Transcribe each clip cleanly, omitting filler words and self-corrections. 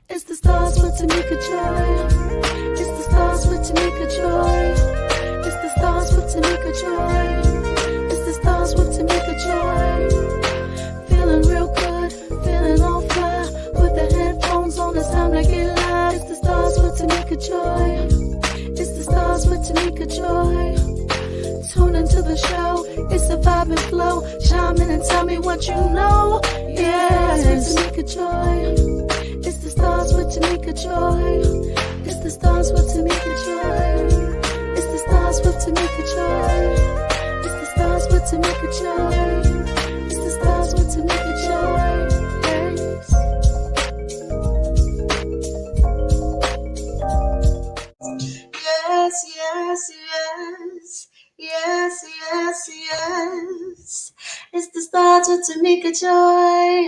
It's the stars with Tamika Joy. It's the stars with Tamika Joy. It's the stars with Tamika Joy. It's the stars with Tamika Joy. Feeling real good, feeling all fly. Put the headphones on, it's time to get live. It's the stars with Tamika Joy. It's the stars with Tamika Joy. Tune into the show, it's a vibe and flow. Chime in and tell me what you know. Yes, Tamika Joy. It's the stars with Tamika Joy. It's the stars with Tamika Joy. It's the stars with Tamika Joy. It's the stars with Tamika Joy. It's the stars with Tamika Joy. Yes, yes, yes. Yes, yes, yes. It's the stars with Tamika Joy.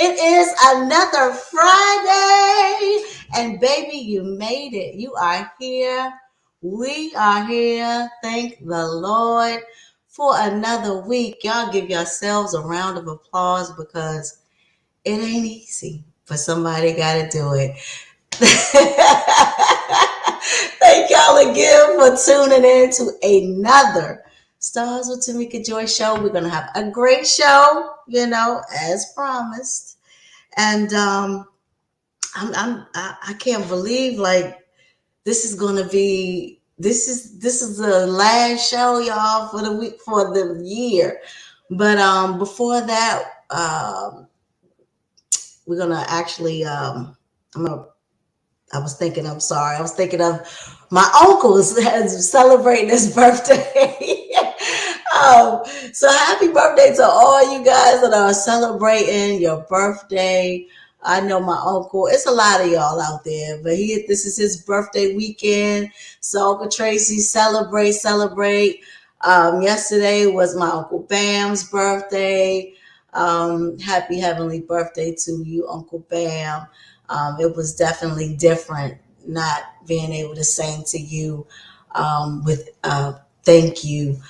It is another Friday, and baby, you made it. You are here. We are here. Thank the Lord for another week. Y'all give yourselves a round of applause because it ain't easy, but somebody got to do it. Thank y'all again for tuning in to another Stars with Tamika Joy show. We're gonna have a great show, as promised. And I can't believe like this is gonna be this is the last show, y'all, for the week for the year. But before that, we're gonna actually I'm gonna I was thinking, I'm sorry. I was thinking of my uncle's celebrating his birthday. So happy birthday to all you guys that are celebrating your birthday. I know my uncle, it's a lot of y'all out there, but this is his birthday weekend. So Uncle Tracy, celebrate. Yesterday was my Uncle Bam's birthday. Happy heavenly birthday to you, Uncle Bam. It was definitely different not being able to sing to you with thank you,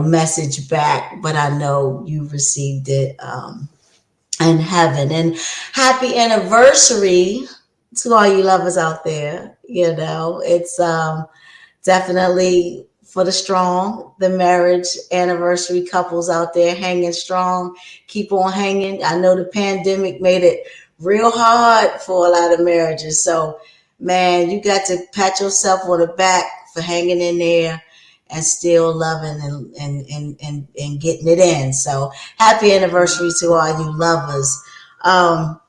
message back, but I know you received it in heaven. And happy anniversary to all you lovers out there. It's definitely for the strong, the marriage anniversary couples out there hanging strong. Keep on hanging. I know the pandemic made it real hard for a lot of marriages. So, man, you got to pat yourself on the back for hanging in there and still loving and getting it in. So, happy anniversary to all you lovers. Um,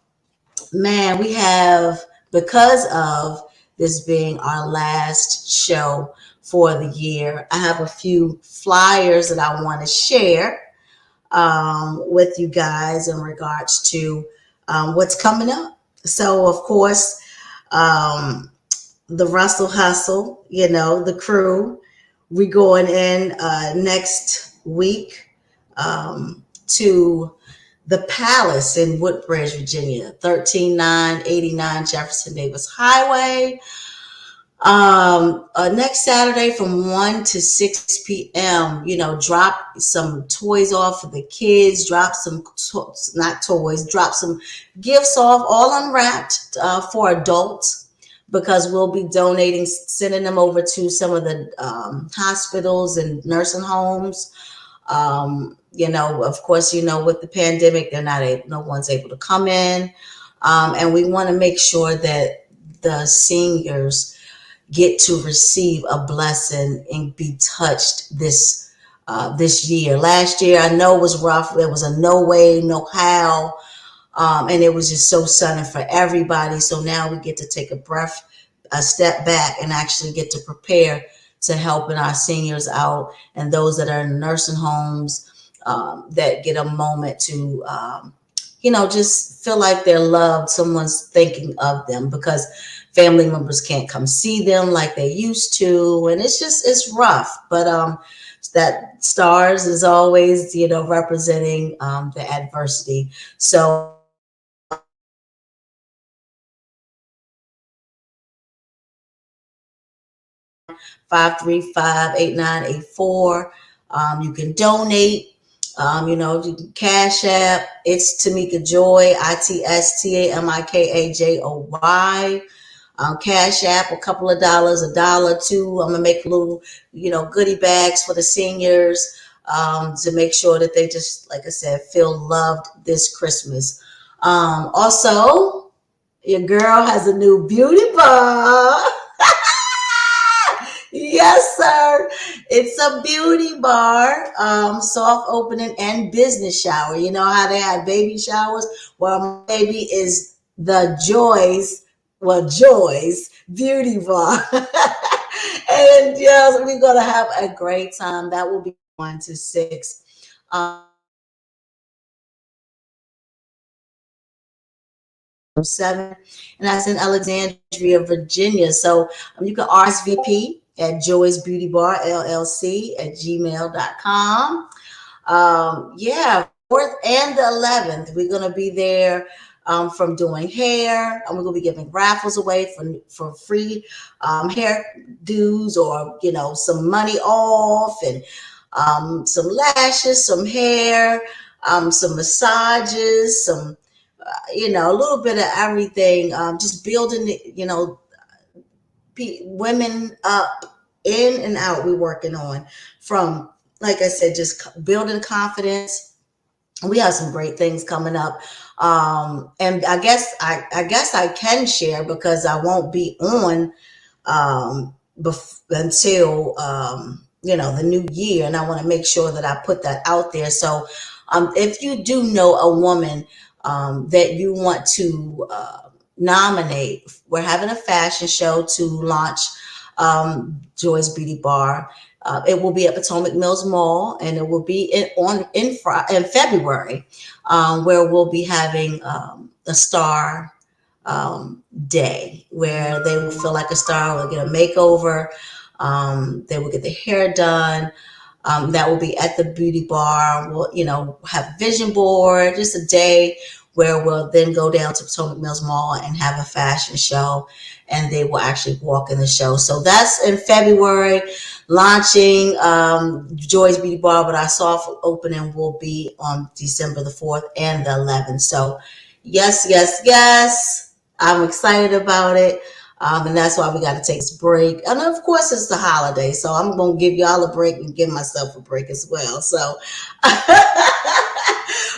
Man, we have, because of this being our last show for the year, I have a few flyers that I want to share with you guys in regards to what's coming up. So, of course, um, the Russell Hustle, the crew, we going in next week to the Palace in Woodbridge, Virginia, 13989 Jefferson Davis Highway. Next Saturday from 1 to 6 p.m., drop some toys off for the kids, drop some, not toys, drop some gifts off, all unwrapped for adults, because we'll be donating, sending them over to some of the hospitals and nursing homes. Of course, with the pandemic, no one's able to come in. And we want to make sure that the seniors get to receive a blessing and be touched this year. Last year, I know, was rough. There was a no way, no how. And it was just so sudden for everybody. So now we get to take a step back, and actually get to prepare to helping our seniors out, and those that are in nursing homes, that get a moment to, just feel like they're loved. Someone's thinking of them, because family members can't come see them like they used to. And it's rough, but that stars is always, representing the adversity. So five three five 8984. You can donate. You can Cash App. It's Tamika Joy, ITSTAMIKAJOY. Cash App, a couple of dollars, a dollar, two. I'm gonna make little, goodie bags for the seniors, to make sure that they just, like I said, feel loved this Christmas. Also, your girl has a new beauty bar. Yes, sir. It's a beauty bar, soft opening and business shower. You know how they have baby showers? Well, my baby is the Joy's beauty bar. And yes, we're going to have a great time. That will be 1 to 6. Seven, and that's in Alexandria, Virginia. So you can RSVP at Joy's Beauty Bar LLC at gmail.com. Yeah, 4th and the 11th, we're gonna be there, from doing hair, and we're gonna be giving raffles away for free hair dues, or some money off, and some lashes, some hair, some massages, some a little bit of everything, just building, women up, in and out. We're working on, from, like I said, just building confidence. We have some great things coming up, and I guess I can share, because I won't be on, until, the new year, and I want to make sure that I put that out there. So, if you do know a woman, that you want to nominate, we're having a fashion show to launch, Joy's Beauty Bar. It will be at Potomac Mills Mall, and it will be in February, where we'll be having, a star, day, where they will feel like a star. Will get a makeover. They will get their hair done. That will be at the beauty bar. We'll, have vision board, just a day where we'll then go down to Potomac Mills Mall and have a fashion show, and they will actually walk in the show. So that's in February, launching, Joy's Beauty Bar, but our soft opening will be on December the 4th and the 11th. So yes, yes, yes, I'm excited about it. And that's why we got to take this break. And of course, it's the holiday, so I'm going to give y'all a break and give myself a break as well. So,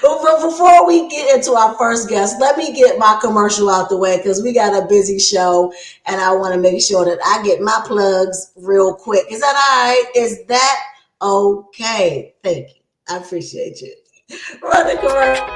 but before we get into our first guest, let me get my commercial out the way, because we got a busy show, and I want to make sure that I get my plugs real quick. Is that all right? Is that okay? Thank you. I appreciate you. Run the commercial.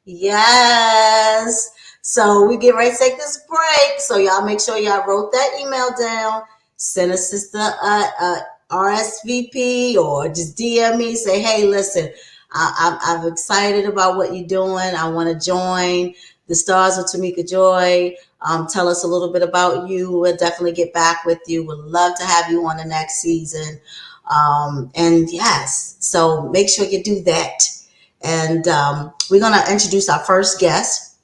Yes. So we get ready to take this break. So y'all make sure y'all wrote that email down. Send a sister RSVP, or just DM me. Say, hey, listen, I'm excited about what you're doing. I want to join the Stars of Tamika Joy. Tell us a little bit about you. We'll definitely get back with you. We'd love to have you on the next season. And yes, so make sure you do that. And we're going to introduce our first guest.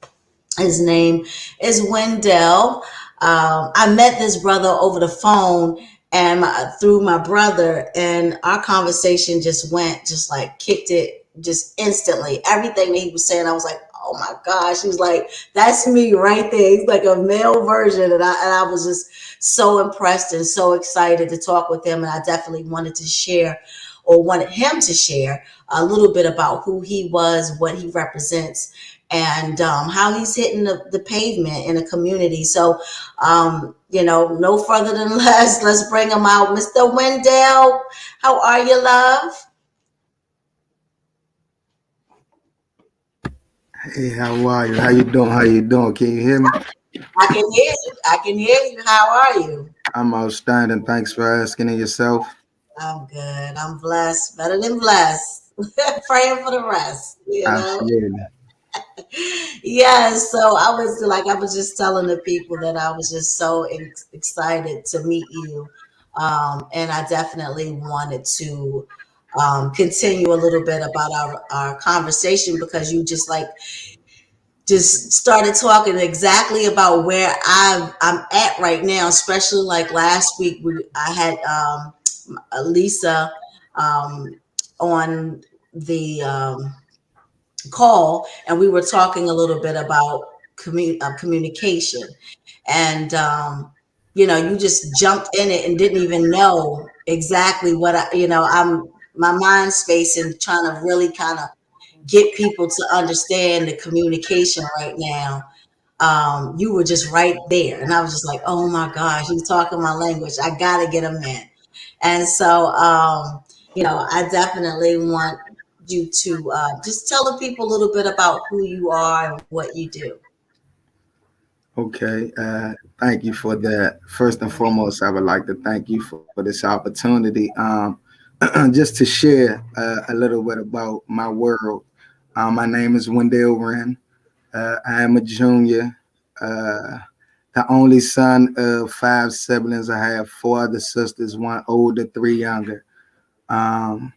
His name is Wendell. I met this brother over the phone, and through my brother, and our conversation just went, just like kicked it just instantly. Everything that he was saying, I was like, oh my gosh. He was like, that's me right there. He's like a male version. And I was just so impressed and so excited to talk with him. And I definitely wanted to share, or wanted him to share, a little bit about who he was, what he represents, and how he's hitting the pavement in the community. So, no further than less, let's bring him out. Mr. Wendell, how are you, love? Hey, how are you? How you doing? How you doing? Can you hear me? I can hear you. I can hear you. How are you? I'm outstanding. Thanks for asking. And yourself? I'm good. I'm blessed. Better than blessed. Praying for the rest. Absolutely. Yes. So I was just telling the people that I was just so excited to meet you. And I definitely wanted to continue a little bit about our conversation, because you just started talking exactly about where I'm at right now, especially like last week I had Lisa um, on the call, and we were talking a little bit about communication, and you just jumped in it and didn't even know exactly what I'm my mind space and trying to really kind of get people to understand the communication right now. You were just right there. And I was just like, oh my gosh, he's talking my language. I got to get him in. And so, I definitely want you to just tell the people a little bit about who you are and what you do. Okay. Thank you for that. First and foremost, I would like to thank you for this opportunity. Just to share a little bit about my world. My name is Wendell Wren. I am a junior, uh, the only son of five siblings. I have four other sisters, one older, three younger. Um,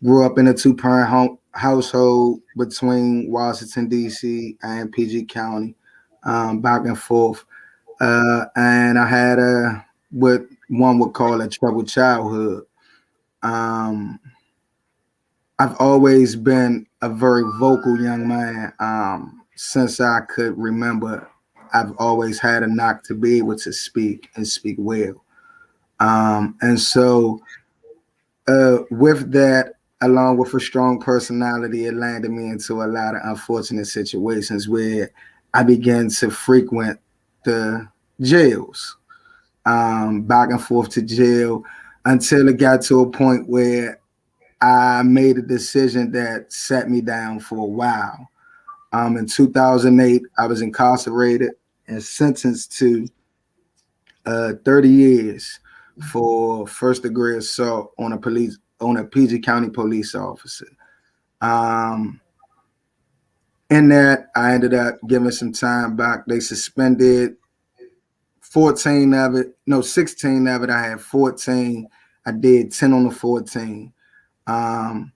Grew up in a two-parent household between Washington D.C. and PG County, back and forth. And I had what one would call a troubled childhood. Um, I've always been a very vocal young man. Since I could remember, I've always had a knock to be able to speak and speak well. And so with that, along with a strong personality, it landed me into a lot of unfortunate situations where I began to frequent the jails, back and forth to jail, until it got to a point where I made a decision that set me down for a while. In 2008, I was incarcerated and sentenced to 30 years for first degree assault on a PG County police officer. Um, in that, I ended up giving some time back. They suspended 14 of it, no, 16 of it. I had 14. I did 10 on the 14. Um,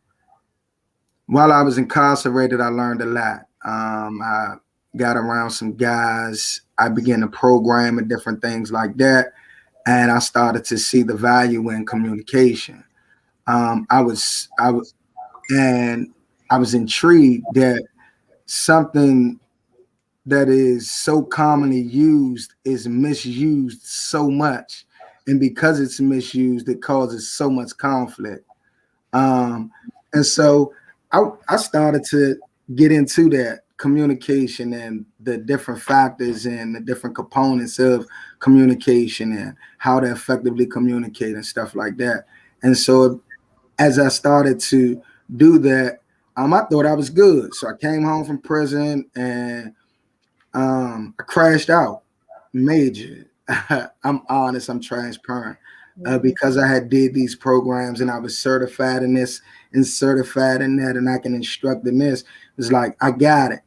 while I was incarcerated, I learned a lot. I got around some guys. I began to program and different things like that. And I started to see the value in communication. Um, I was, I, w- and I was intrigued that something that is so commonly used is misused so much, and because it's misused, it causes so much conflict. Um, and so I started to get into that communication and the different factors and the different components of communication and how to effectively communicate and stuff like that. And so as I started to do that, I thought I was good. So I came home from prison and I crashed out major. I'm honest. I'm transparent. Mhm. Because I had did these programs and I was certified in this and certified in that, and I can instruct in this. It's like I got it.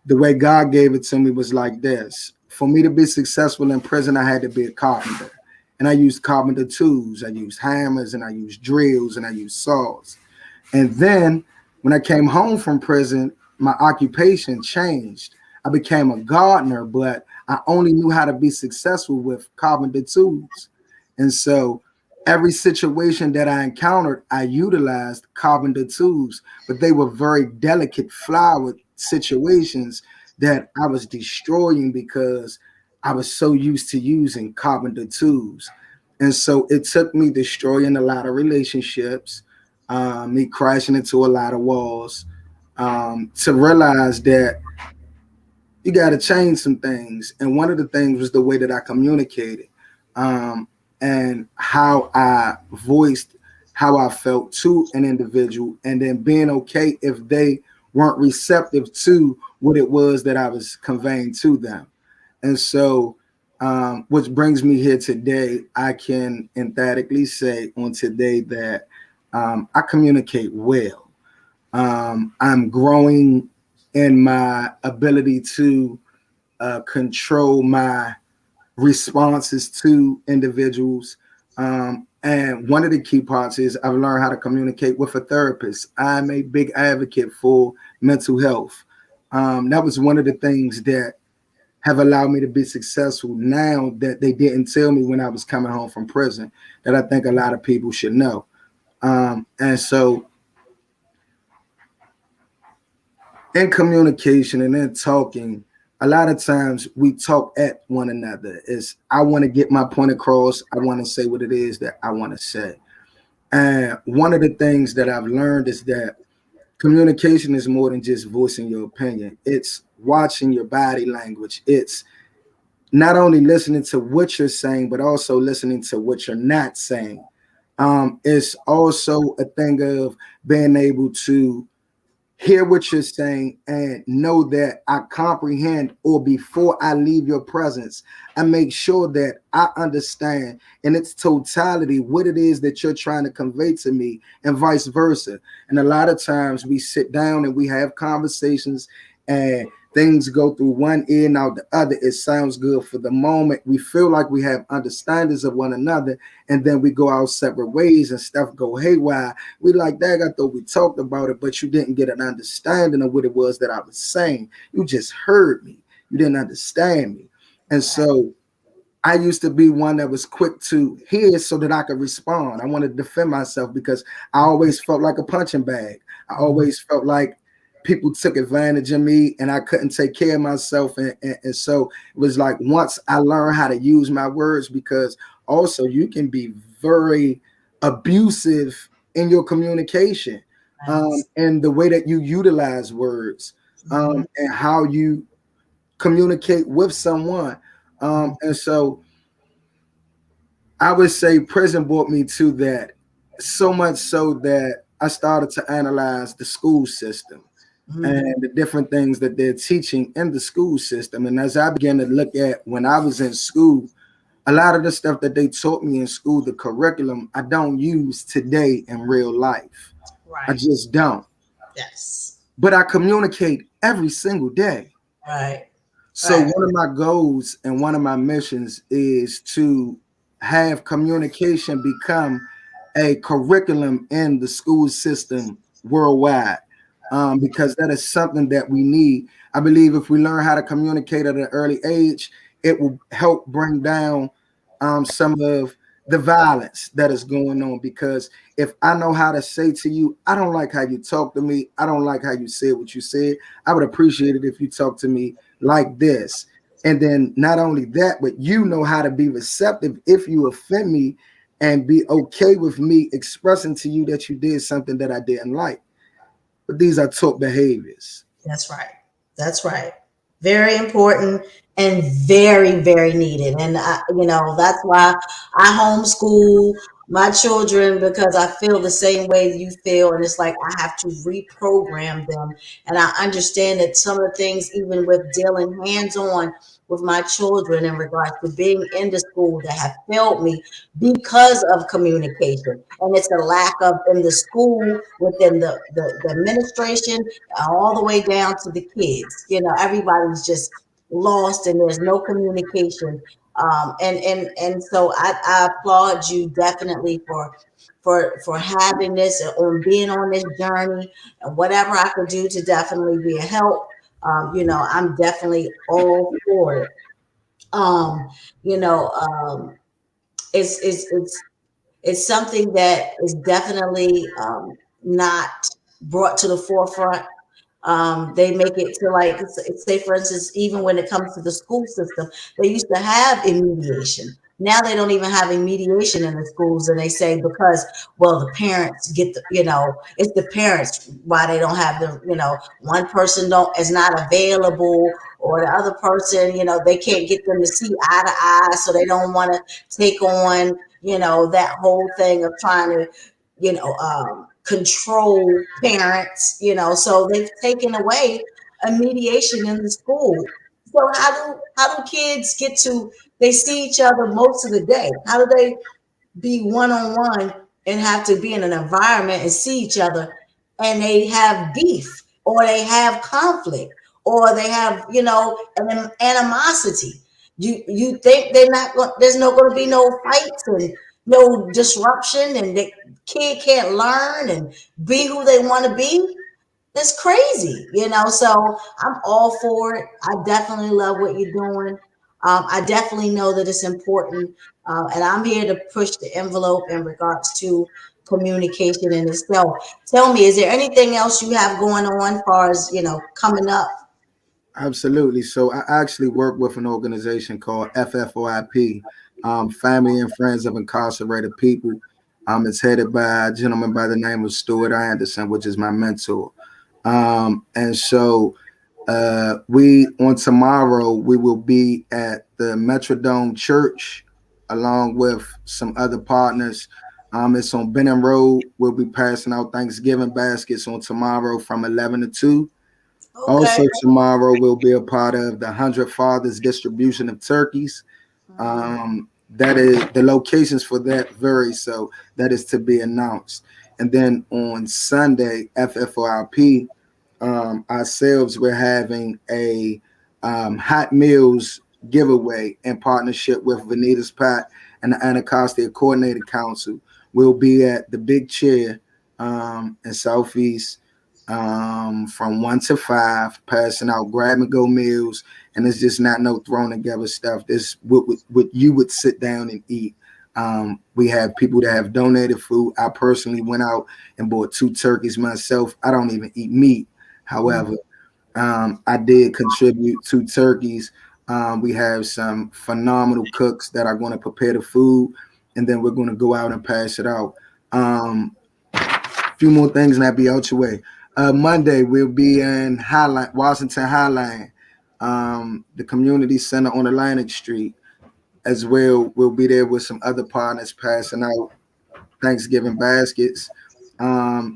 The way God gave it to me was like this. For me to be successful in prison, I had to be a carpenter, and I used carpenter tools. I used hammers, and I used drills, and I used saws. And then when I came home from prison, my occupation changed. I became a gardener, but I only knew how to be successful with carpenter tools. And so every situation that I encountered, I utilized carpenter tools, but they were very delicate flowered situations that I was destroying because I was so used to using carpenter tools. And so it took me destroying a lot of relationships, me crashing into a lot of walls, to realize that you got to change some things. And one of the things was the way that I communicated, um, and how I voiced how I felt to an individual, and then being okay if they weren't receptive to what it was that I was conveying to them. And so, which brings me here today, I can emphatically say on today that I communicate well. I'm growing in my ability to control my responses to individuals. And one of the key parts is I've learned how to communicate with a therapist. I'm a big advocate for mental health. That was one of the things that have allowed me to be successful now that they didn't tell me when I was coming home from prison, that I think a lot of people should know. And so in communication and in talking, a lot of times we talk at one another. Is I want to get my point across. I want to say what it is that I want to say. And one of the things that I've learned is that communication is more than just voicing your opinion. It's watching your body language. It's not only listening to what you're saying, but also listening to what you're not saying. It's also a thing of being able to hear what you're saying and know that I comprehend, or before I leave your presence, I make sure that I understand in its totality what it is that you're trying to convey to me, and vice versa. And a lot of times we sit down and we have conversations, and things go through one ear and out the other. It sounds good for the moment. We feel like we have understandings of one another, and then we go our separate ways and stuff go haywire. We like that. I thought we talked about it, but you didn't get an understanding of what it was that I was saying. You just heard me. You didn't understand me. And so I used to be one that was quick to hear so that I could respond. I wanted to defend myself because I always felt like a punching bag. I always felt like people took advantage of me and I couldn't take care of myself. And so it was like once I learned how to use my words, because also you can be very abusive in your communication, Yes. and the way that you utilize words, Mhm. and how you communicate with someone. Mhm. And so I would say prison brought me to that, so much so that I started to analyze the school system Mhm. and the different things that they're teaching in the school system. And as I began to look at when I was in school, a lot of the stuff that they taught me in school, the curriculum, I don't use today in real life. I Right. just don't. Yes. But I communicate every single day. Right. So Right. one of my goals and one of my missions is to have communication become a curriculum in the school system worldwide, because that is something that we need. I believe if we learn how to communicate at an early age, it will help bring down some of the violence that is going on. Because if I know how to say to you, I don't like how you talk to me, I don't like how you said what you said, I would appreciate it if you talk to me like this. And then not only that, but you know how to be receptive if you offend me, and be okay with me expressing to you that you did something that I didn't like. But these are taught behaviors. That's right. That's right. Very important and very, very needed. And that's why I homeschool my children, because I feel the same way you feel. And it's like I have to reprogram them. And I understand that some of the things, even with dealing hands on with my children in regards to being in the school, that have failed me because of communication. And it's a lack of in the school, within the administration, all the way down to the kids. Everybody's just lost and there's no communication. And so I applaud you definitely for having this and on being on this journey, and whatever I could do to definitely be a help. I'm definitely all for it. Um, you know, um, it's It's something that is definitely not brought to the forefront. They make it to like, say, for instance, even when it comes to the school system, they used to have a mediation. Now they don't even have a mediation in the schools, and they say because, well, the parents get the, it's the parents why they don't have the, one person don't is not available, or the other person, they can't get them to see eye to eye, so they don't want to take on, that whole thing of trying to, control parents, so they've taken away a mediation in the school. So how do kids get to, they see each other most of the day? How do they be one on one and have to be in an environment and see each other, and they have beef, or they have conflict, or they have, an animosity? You think they're not going, there's no going to be no fights and no disruption, and the kid can't learn and be who they want to be? That's crazy, So I'm all for it. I definitely love what you're doing. I definitely know that it's important, and I'm here to push the envelope in regards to communication in itself. Tell me, is there anything else you have going on, as far as coming up? Absolutely. So I actually work with an organization called FFOIP, Family and Friends of Incarcerated People. It's headed by a gentleman by the name of Stuart Anderson, which is my mentor. And so we on tomorrow we will be at the Metrodome Church along with some other partners. It's on Benham Road. We'll be passing out Thanksgiving baskets on tomorrow from 11 to 2. Okay. Also, tomorrow we'll be a part of the 100 Fathers distribution of turkeys. Mm, That is the locations for that vary, so that is to be announced. And then on Sunday, FFOIP, ourselves, we're having a hot meals giveaway in partnership with Venita's Pat and the Anacostia Coordinated Council. We'll be at the Big Chair in Southeast from 1 to 5, passing out grab and go meals, and it's just not no thrown together stuff. This what you would sit down and eat. We have people that have donated food. I personally went out and bought 2 turkeys myself. I don't even eat meat. mm. However, I did contribute 2 turkeys. We have some phenomenal cooks that are going to prepare the food, and then we're going to go out and pass it out. A few more things, and I'll be out your way. Monday, we'll be in Highline, Washington Highline, the community center on Atlantic Street as well. We'll be there with some other partners passing out Thanksgiving baskets.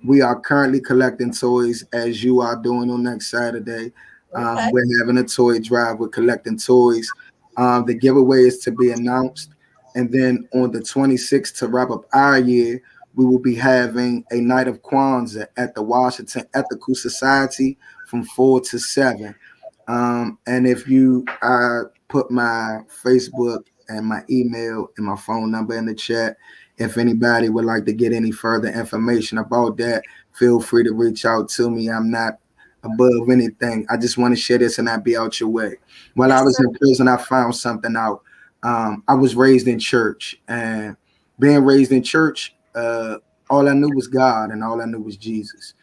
We are currently collecting toys as you are doing on next Saturday. Okay. We're having a toy drive. We're collecting toys. The giveaway is to be announced. And then on the 26th, to wrap up our year, we will be having a night of Kwanzaa at the Washington Ethical Society from 4 to 7. And if you, I put my Facebook and my email and my phone number in the chat. If anybody would like to get any further information about that, feel free to reach out to me. I'm not above anything. I just want to share this and not be out your way. While I Yes, was sir. in prison, I found something out. I was raised in church, and being raised in church, all I knew was God and all I knew was Jesus.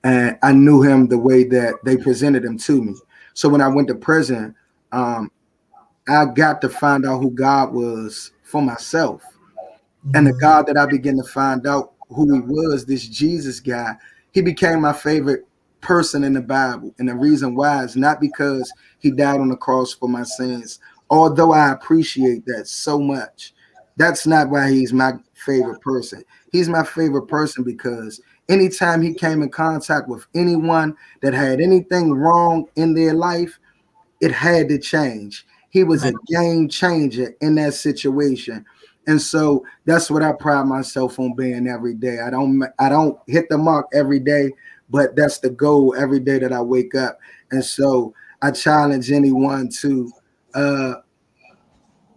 And I knew him the way that they presented him to me. So when I went to prison, um, I got to find out who God was for myself. And the Mhm. God that I began to find out who he was, this Jesus guy, he became my favorite person in the Bible. And the reason why is not because he died on the cross for my sins, although I appreciate that so much. That's not why he's my favorite person. He's my favorite person because anytime he came in contact with anyone that had anything wrong in their life, it had to change. He was a Right. game changer in that situation. And so that's what I pride myself on being every day. I don't hit the mark every day, but that's the goal every day that I wake up. And so I challenge anyone to uh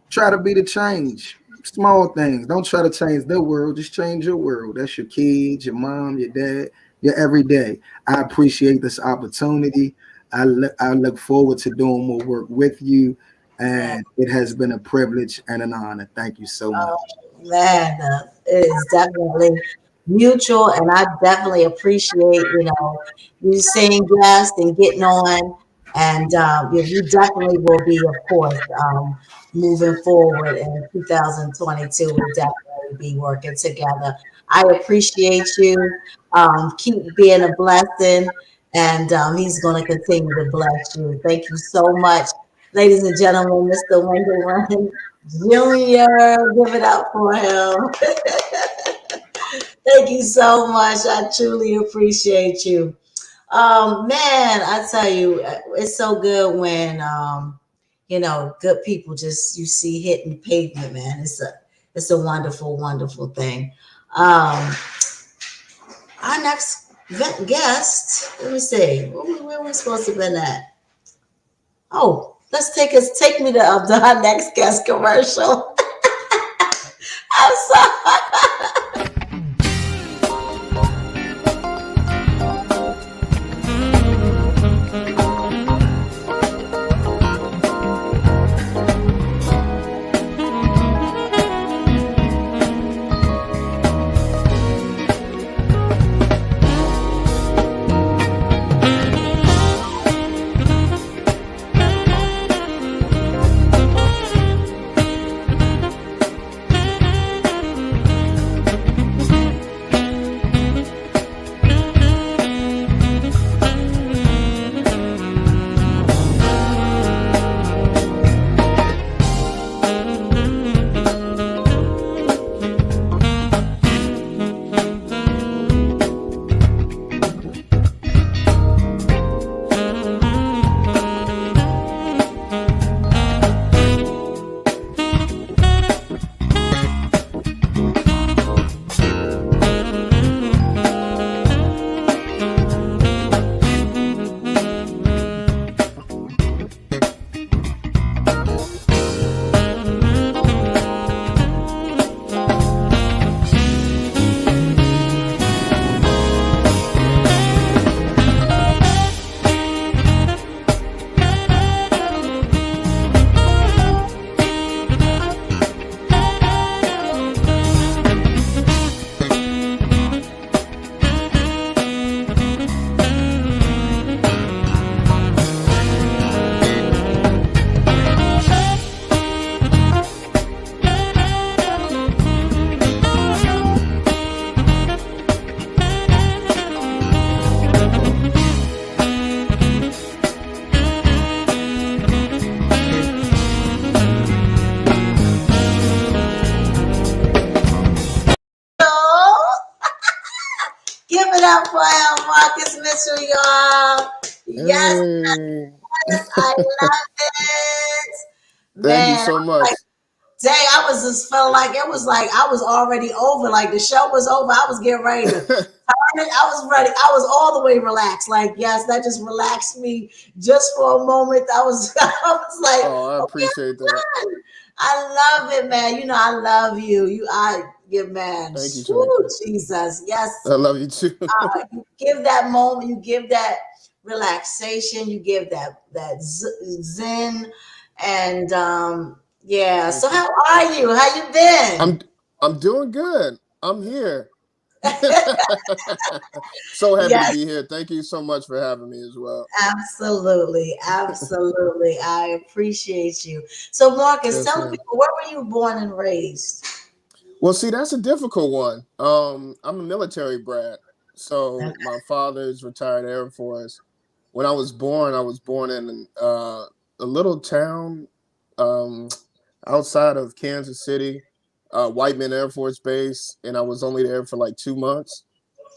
try to be the change. Small things. Don't try to change the world. Just change your world. That's your kids, your mom, your dad, your everyday. I appreciate this opportunity. I look forward to doing more work with you. Yeah. And it has been a privilege and an honor. Thank you so Uh, much. Man, it is definitely mutual, and I definitely appreciate, you saying yes and getting on, and you definitely will be, of course, moving forward in 2022. We'll definitely be working together. I appreciate you. Keep being a blessing, and he's going to continue to bless you. Thank you so much, ladies and gentlemen, Mr. Wendell Junior. Give it up for him. Thank you so much. I truly appreciate you. Man, I tell you, it's so good when good people just you see hitting pavement, man. It's a wonderful, wonderful thing. Um, our next guest, let me see, where we supposed to been at? Oh, let's take me to our next guest commercial. I'm sorry. Give it up for him, Marcus Mitchell, y'all. Yes, Hey, yes, I love it. thank you Man, so I'm like, much. dang, I was just felt like it was like I was already over. Like the show was over. I was getting ready to turn it. I was ready. I was all the way relaxed. Like, yes, that just relaxed me just for a moment. I was I was like, Oh, I okay, appreciate that. I'm done. I love it, man. I love you. Your man. Thank you, Woo, Tamika. Jesus. Yes, I love you too. you give that moment, you give that relaxation, you give that zen, and yeah. So Thank you. how are you? How you been? I'm I'm doing good. I'm here. So happy to Yes, be here. Thank you so much for having me as well. absolutely, absolutely. I appreciate you. So Marcus, Yes, tell the ma'am. people where were you born and raised? Well, see, that's a difficult one. I'm a military brat. Okay. So my father is retired Air Force. When I was born in a little town um, outside of Kansas City, Whiteman Air Force Base, and I was only there for like 2 months.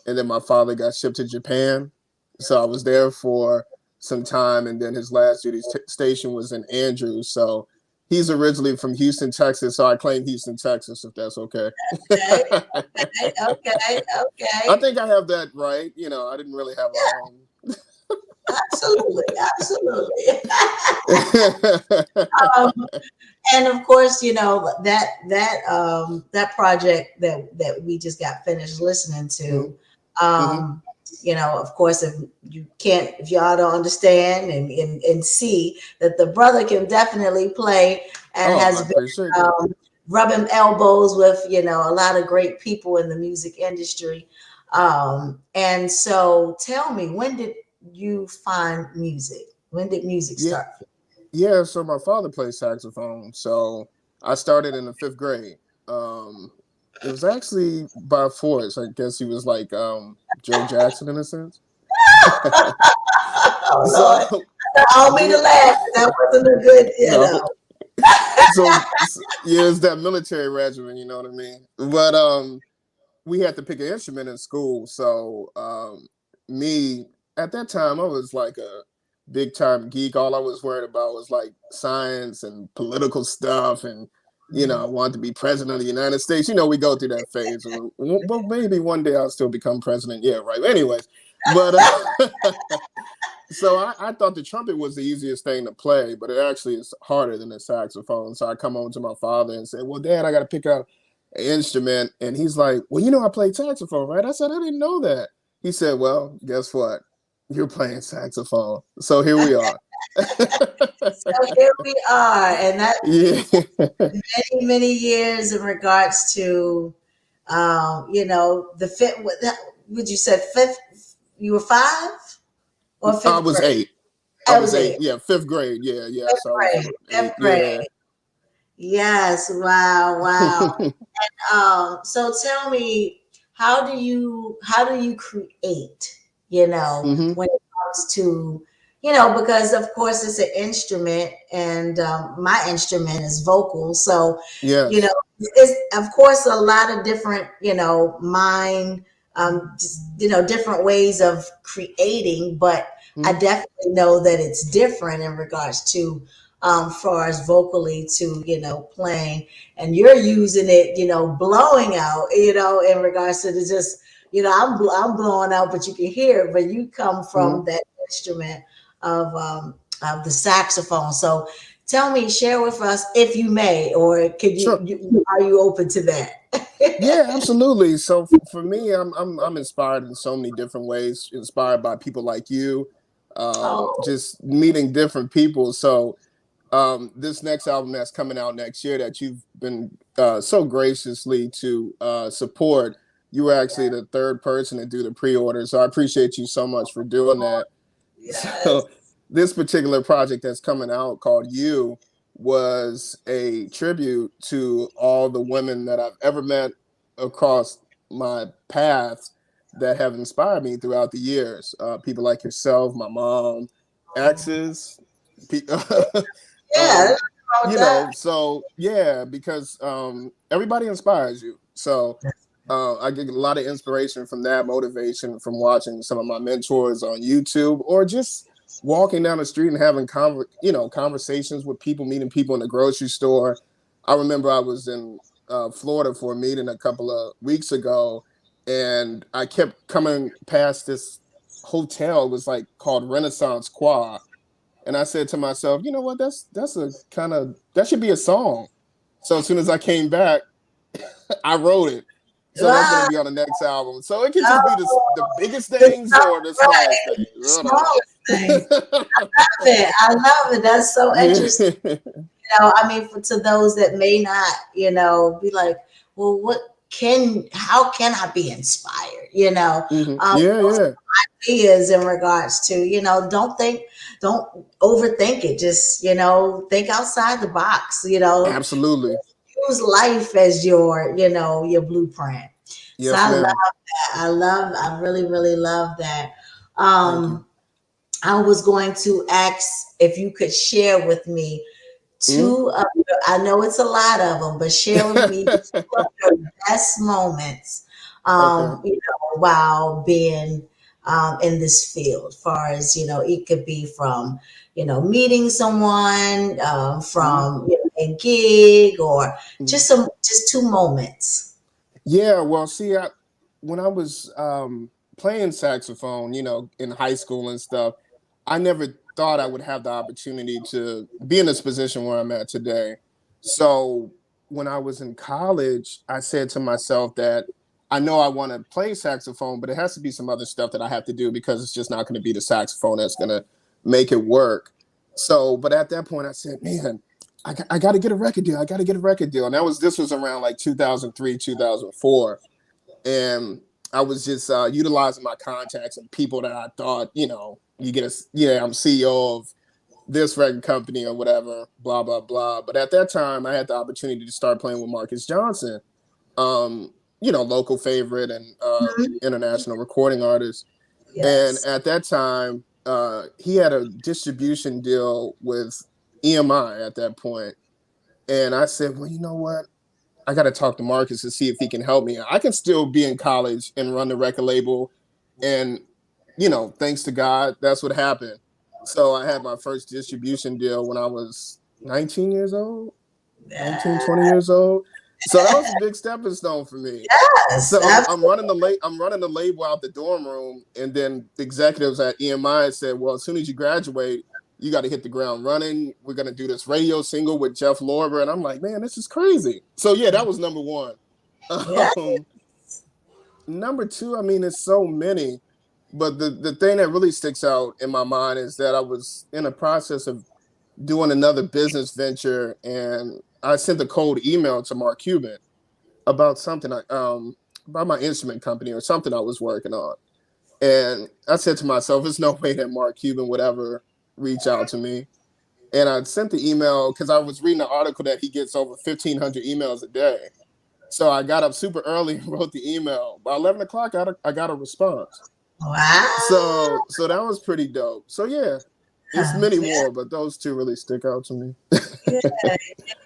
And then my father got shipped to Japan, so I was there for some time. And then his last duty station was in Andrews. So he's originally from Houston, Texas. So I claim Houston, Texas, if that's okay. Okay, okay, okay, I okay. think I have that right. I didn't really have a Yeah, home. absolutely, absolutely. um, and of course, that project that we just got finished listening Mhm, to. mhm. Um, of course, if y'all don't understand and see that the brother can definitely play and Oh, I has been appreciate that. rubbing elbows with, a lot of great people in the music industry. And so tell me, when did you find music? When did music Yeah, start? yeah. So my father plays saxophone. So I started in the 5th grade. Um, it was actually by force. I guess he was like Joe Jackson in a sense. Oh Lord, So I don't mean yeah, to laugh. That wasn't a good, no. Yeah, it's that military regimen, you know what I mean? But we had to pick an instrument in school. So me at that time I was like a big time geek. All I was worried about was like science and political stuff, and I wanted to be president of the United States. We go through that phase. Well, maybe one day I'll still become president. Yeah, right. Anyways, but so I thought the trumpet was the easiest thing to play, but it actually is harder than the saxophone. So I come home to my father and say, "Well, Dad, I got to pick out an instrument." And he's like, "Well, I played saxophone, right?" I said, "I didn't know that." He said, "Well, guess what? You're playing saxophone." So here we are. So here we are, and that Yeah. many, many years in regards to, the fifth. Would you say fifth? You were five or I fifth was grade? 8. I I was was 8. eight. Yeah, 5th grade. Yeah, yeah. Fifth So I was grade. Fifth 8. Yeah. grade. Yes. Wow. Wow. So tell me, how do you create, Hmm. when it comes to, because of course it's an instrument, and my instrument is vocal. So, Yes. it's of course a lot of different, mind, just, different ways of creating, but I Hmm. definitely know that it's different in regards to, far as vocally to, playing, and you're using it, blowing out, in regards to the just, I'm blowing out, but you can hear it, but you come from Hmm. that instrument of the saxophone. So tell me, share with us if you may, or could Sure. are you open to that? Yeah, absolutely. So for me, I'm inspired in so many different ways. Inspired by people like you, Oh, just meeting different people. So this next album that's coming out next year that you've been so graciously to support, you were actually the third person to do the pre-order. So I appreciate you so much for doing that. yes. So this particular project that's coming out called You was a tribute to all the women that I've ever met across my paths that have inspired me throughout the years. People like yourself, my mom, exes, pe- Yeah, um, about that. so yeah, because everybody inspires you. So I get a lot of inspiration from that, motivation from watching some of my mentors on YouTube, or just walking down the street and having conversations with people, meeting people in the grocery store. I remember I was in Florida for a meeting a couple of weeks ago, and I kept coming past this hotel. It was like called Renaissance Qua, and I said to myself, you know what? That's a kind of that should be a song. So as soon as I came back, I wrote it. So that's going to Wow. be on the next album. So it could just be the Oh, biggest the things small, or the smallest right, things, the whatever. smallest things. Love it. I love it. That's so interesting. Yeah. I mean, to those that may not, be like, well, how can I be inspired? Yeah, Those yeah. ideas in regards to, don't overthink it. Just, think outside the box, Absolutely. use life as your blueprint. So Yes, ma'am. I really, really love that. Thank you. Um, I was going to ask if you could share with me Mhm. two of I know it's a lot of them, but share with me two of your best moments, Okay. while being in this field. Far as it could be from meeting someone, Mhm. from a gig, or Mhm. just two moments. Yeah, well, see, when I was playing saxophone, in high school and stuff, I never thought I would have the opportunity to be in this position where I'm at today. So when I was in college, I said to myself that I know I want to play saxophone, but it has to be some other stuff that I have to do because it's just not going to be the saxophone that's going to make it work. So, but at that point, I said, man, I got to get a record deal. I got to get a record deal. And this was around like 2003, 2004. And I was just utilizing my contacts and people that I thought, I'm CEO of this record company or whatever, blah, blah, blah. But at that time, I had the opportunity to start playing with Marcus Johnson, local favorite and Mhm. international recording artist. And Yes. at that time, he had a distribution deal with EMI at that point. And I said, well, you know what? I got to talk to Marcus to see if he can help me. I can still be in college and run the record label. And, thanks to God, that's what happened. So I had my first distribution deal when I was 19 years old, 19, 20 Yes. years old. So that was a big stepping stone for me. So I'm running Absolutely. the label out the dorm room, and then the executives at EMI said, "Well, as soon as you graduate, you got to hit the ground running. We're gonna do this radio single with Jeff Lorber." And I'm like, "Man, this is crazy." So yeah, that was number one. Yeah. Um, Number two, I mean, it's so many, but the thing that really sticks out in my mind is that I was in the process of doing another business venture, and I sent a cold email to Mark Cuban about something about my instrument company or something I was working on. And I said to myself, there's no way that Mark Cuban would ever reach out to me. And I sent the email because I was reading an article that he gets over 1,500 emails a day. So I got up super early and wrote the email. By 11 o'clock, I got a response. Wow. So that was pretty dope. So yeah, it's Yeah. many more, but those two really stick out to me. Yeah.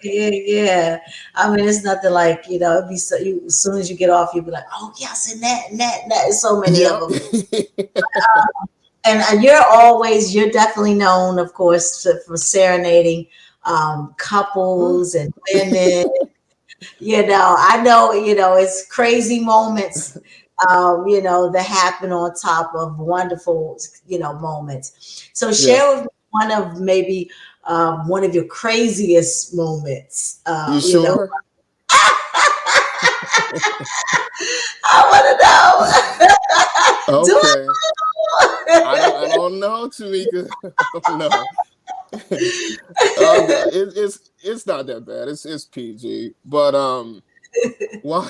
Yeah. Yeah. I mean, it's nothing like, it'd be so as soon as you get off, you'll be like, oh yes, and that, and that, and that. There's so many of Yep. them. And you're definitely known, of course, for serenading couples and women. I know, it's crazy moments, that happen on top of wonderful, moments. So Yeah. share with me one of your craziest moments, You sure? I want to know. Do Okay. I it. don't know, Tamika. I don't know. Oh god, it's not that bad. It's PG. But while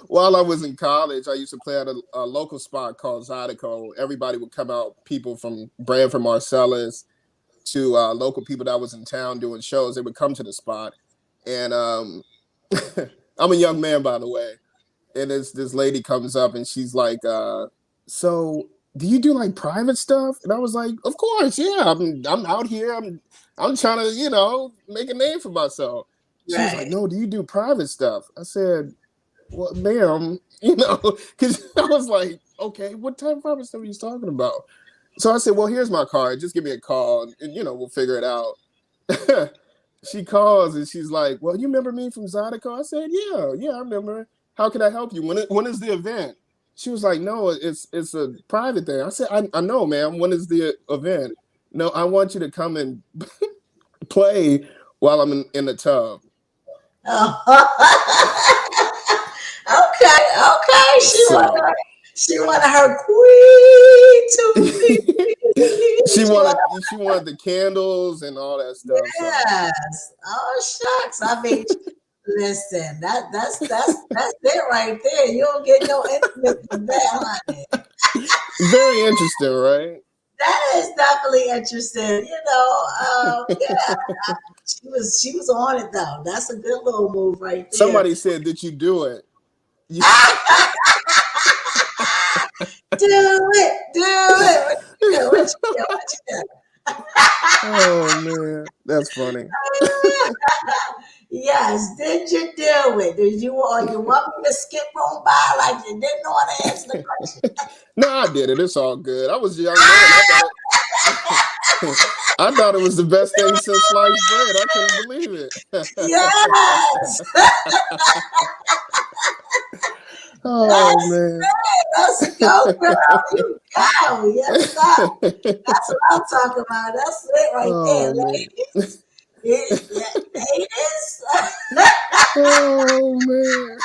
while I was in college, I used to play at a local spot called Zydeco. Everybody would come out, people from Branford Marcellus to local people that was in town doing shows. They would come to the spot, and I'm a young man, by the way. And this lady comes up and she's like, so do you do like private stuff? And I was like, of course, yeah. I'm out here. I'm trying to, make a name for myself. She was like, Right. no, do you do private stuff? I said, well, ma'am, because I was like, okay, what type of private stuff are you talking about? So I said, well, here's my card. Just give me a call and we'll figure it out. She calls and she's like, well, you remember me from Zydeco? I said, yeah, I remember. How can I help you? When is the event? She was like, no, it's a private thing. I said, I know, ma'am. When is the event? No, I want you to come and play while I'm in the tub. Okay, okay. So She wanted her queen to be. she wanted the candles and all that stuff. So Yes. Oh shucks. I mean, listen, that's it right there. You don't get no intimate from that, honey. very interesting, right? That is definitely interesting. Yeah, she was on it though. That's a good little move right there. Somebody said, did you do it? You, Do it, do it. What you do? What you do? What you oh man, that's funny. do? Yes, did you do it? Did you or you want me to skip on by like you didn't want to answer the question? No, I did it. It's all good. I was a young man. I thought it was the best thing since sliced bread. I couldn't believe it. Yes. Oh That's man. great. Let's go, girl. You go. Yes, sir. That's what I'm talking about. That's it right there, Oh man. ladies. Ladies. Oh man.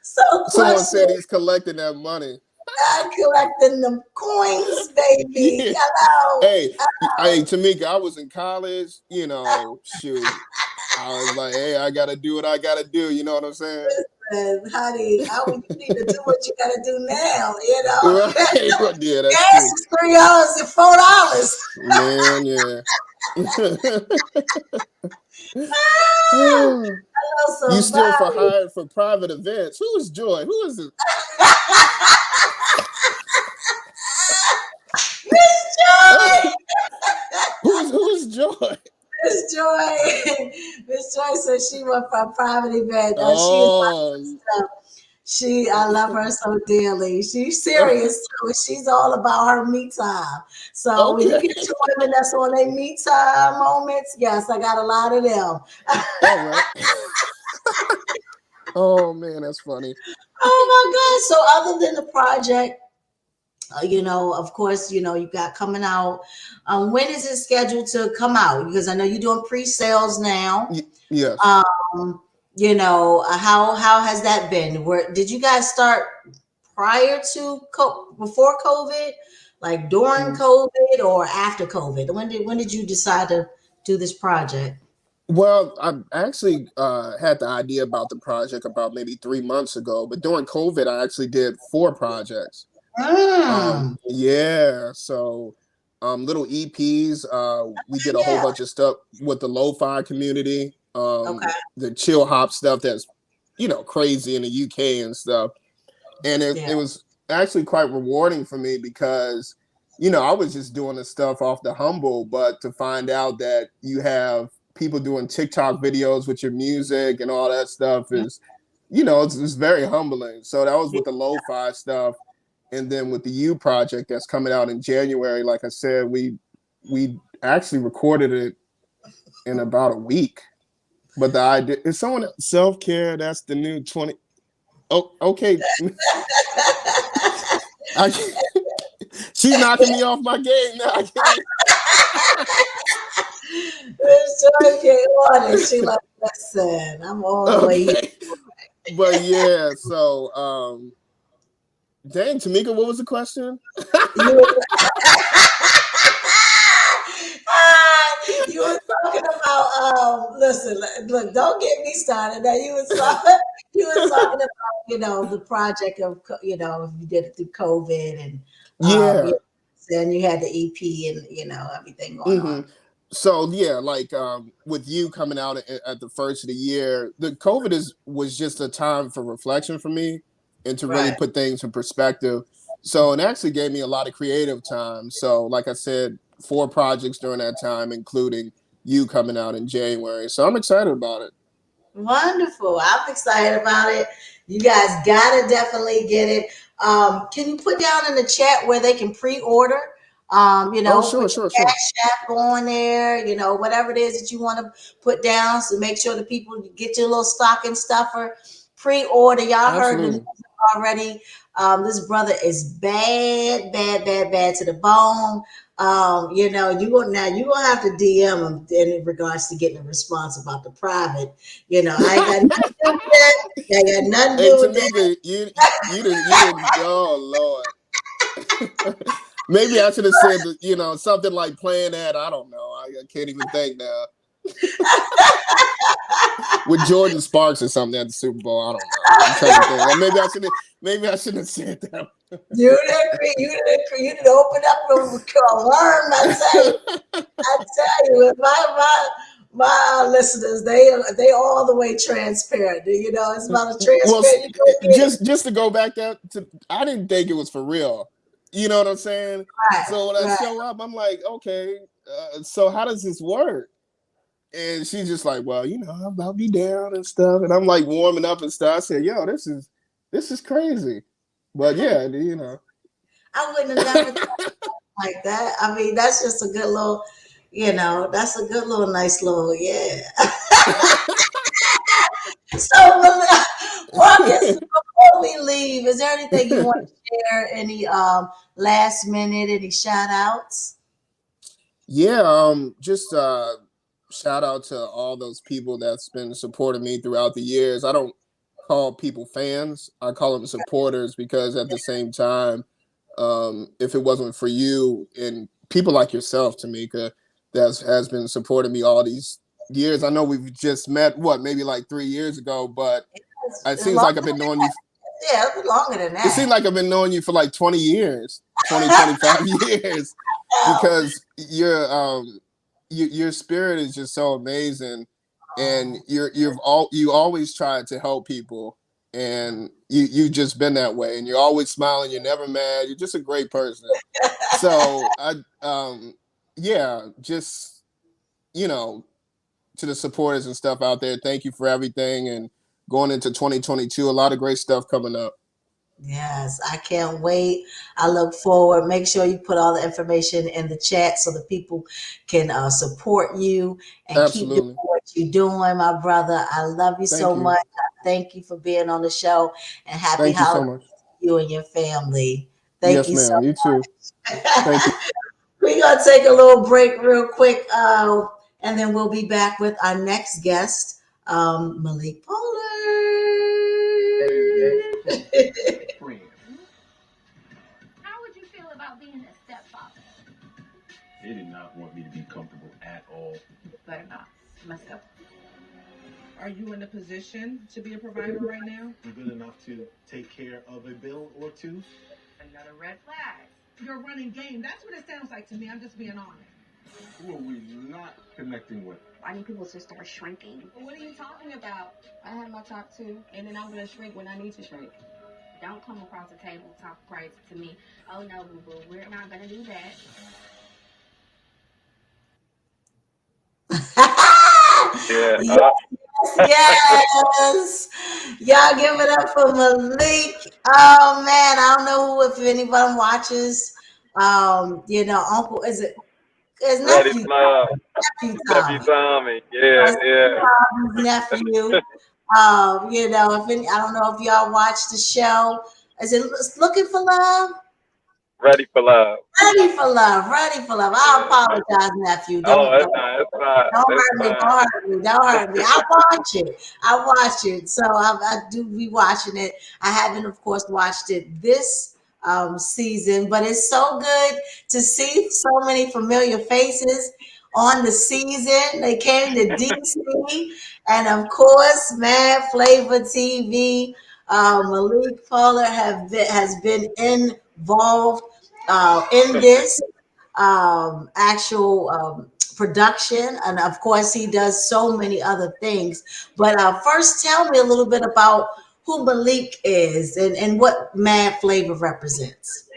So, Someone said question. he's collecting that money. I'm collecting them coins, baby. Yeah. Hello. Hey, Tamika, I was in college, shoot. I was like, hey, I gotta do what I gotta do, you know what I'm saying? Honey, you need to do what you gotta do now, you know. Right. Yeah, that's Gas true. is $3 and $4. Man, yeah. I know You still for somebody. hired for private events. Who is Joy? Who is it? Miss Joy! Who is Joy? Miss Joy. Miss Joy said she went for a private event. She is my Oh, sister. I love her so dearly. She's serious too. She's all about her me time. So when you okay. get to women that's on their me time moments, yes, I got a lot of them. All right. Oh man, that's funny. Oh my God. So other than the project, of course, you got coming out. When is it scheduled to come out? Because I know you're doing pre-sales now. Yes. Um, how has that been? Where did you guys start prior to before COVID, like during Mm. COVID or after COVID? When did you decide to do this project? Well, I actually had the idea about the project about maybe 3 months ago, but during COVID, I actually did 4 projects. Mm, Yeah, so little EPs. We did a whole yeah. bunch of stuff with the lo-fi community, Okay. the chill hop stuff that's crazy in the UK and stuff. And Yeah. it was actually quite rewarding for me because I was just doing the stuff off the humble, but to find out that you have people doing TikTok videos with your music and all that stuff is it's very humbling. So that was with the lo-fi stuff, and then with the U project that's coming out in January. Like I said, we actually recorded it in about a week. But the idea is someone self-care. That's the new 20. Oh, okay. I, she's knocking me off my game now. I can't even. Miss Joy came on and she like, listen, I'm all the way here. Okay. But yeah, so dang, Tamika, what was the question? You you were talking about listen, look, don't get me started. Now you was talking about the project of if you did it through COVID and Yeah. then you had the EP and everything going hmm on. So yeah, like with you coming out at the first of the year, the COVID was just a time for reflection for me and to really Right. put things in perspective. So it actually gave me a lot of creative time. So like I said, 4 projects during that time, including you coming out in January. So I'm excited about it. Wonderful. I'm excited about it. You guys gotta definitely get it. Can you put down in the chat where they can pre-order? Oh, sure, Put your sure, sure. cash app on there, whatever it is that you want to put down. So make sure the people get your little stocking stuffer. Pre-order. Y'all heard the news Absolutely. already. This brother is bad, bad, bad, bad to the bone. You gonna have to DM him in regards to getting a response about the private. I ain't got nothing to do with that. I ain't got nothing to Hey, do with that. Tamika, you didn't. Oh Lord. Maybe I should have said something like playing that. I don't know. I can't even think now. With Jordan Sparks or something at the Super Bowl. I don't know. I'm trying to think. Or maybe I should have. Maybe I shouldn't have said that. You didn't open up a worm. I tell you, my listeners, they all the way transparent. It's about a Well, transparent. You go get it. just to go back there, I didn't think it was for real. You know what I'm saying? Right, So when I right. show up, I'm like, okay, so how does this work? And she's just like, well, I'll be down and stuff. And I'm like warming up and stuff. I said, yo, this is crazy. But yeah. I wouldn't have never thought like that. I mean, that's just a good little, that's a good little, nice little, yeah. So, Marcus, before we leave, is there anything you want to share? Any last minute, any shout outs? Yeah, just shout out to all those people that's been supporting me throughout the years. I don't call people fans. I call them supporters because at the same time, if it wasn't for you and people like yourself, Tamika, that has been supporting me all these years. I know we've just met, maybe like 3 years ago, but it It's seems like I've longer been than knowing you. that. Yeah, it's been longer than It seems that. like I've been knowing you for like 20 years, 25 years, Oh, because your spirit is just so amazing, and oh, you always tried to help people, and you just been that way, and you're always smiling. You're never mad. You're just a great person. So yeah, just you know, to the supporters and stuff out there, thank you for everything, and going into 2022, a lot of great stuff coming up. yes, I can't wait. I look forward. Make sure you put all the information in the chat so the people can support you and keep doing Absolutely. what you're doing, my brother. I love you Thank so you. much. Thank you for being on the show and happy Thank you so holidays much. to you and your family. Thank Yes, you so ma'am. You too. Thank you. much. We're going to take a little break real quick, and then we'll be back with our next guest, Malik Pollard. How would you feel about being a stepfather? They did not want me to be comfortable at all. Better not. Messed up. Are you in a position to be a provider right now? I'm good enough to take care of a bill or two. Another red flag. You're running game. That's what it sounds like to me. I'm just being honest. Who are we not connecting with? I need people to start shrinking. What are you talking about? I have my top two, and then I'm going to shrink when I need to shrink. Don't come across the table, talk crazy to me. Oh no, boo boo, we're not gonna do that. Yeah. Yes, yes. Y'all give it up for Malik. Oh man, I don't know who, if anyone watches. Uncle, is it his Ready nephew? for love. Nephew Nephew Tommy. Tommy. Yeah, yeah. Tom's nephew. If any, I don't know if y'all watch the show. Is it Looking for Love? Ready for love. Ready for love, ready for love. I Yeah. apologize, nephew. Oh, Don't it's not. It's not. Don't It's hurt me. fine. Don't hurt me. Don't hurt me. I watch it. I watch it. So I do be watching it. I haven't, of course, watched it this season, but it's so good to see so many familiar faces on the season. They came to DC, and of course, Mad Flavor TV. Malik Pollard has been involved in this actual production, and of course he does so many other things. But first, tell me a little bit about who Malik is and what Mad Flavor represents.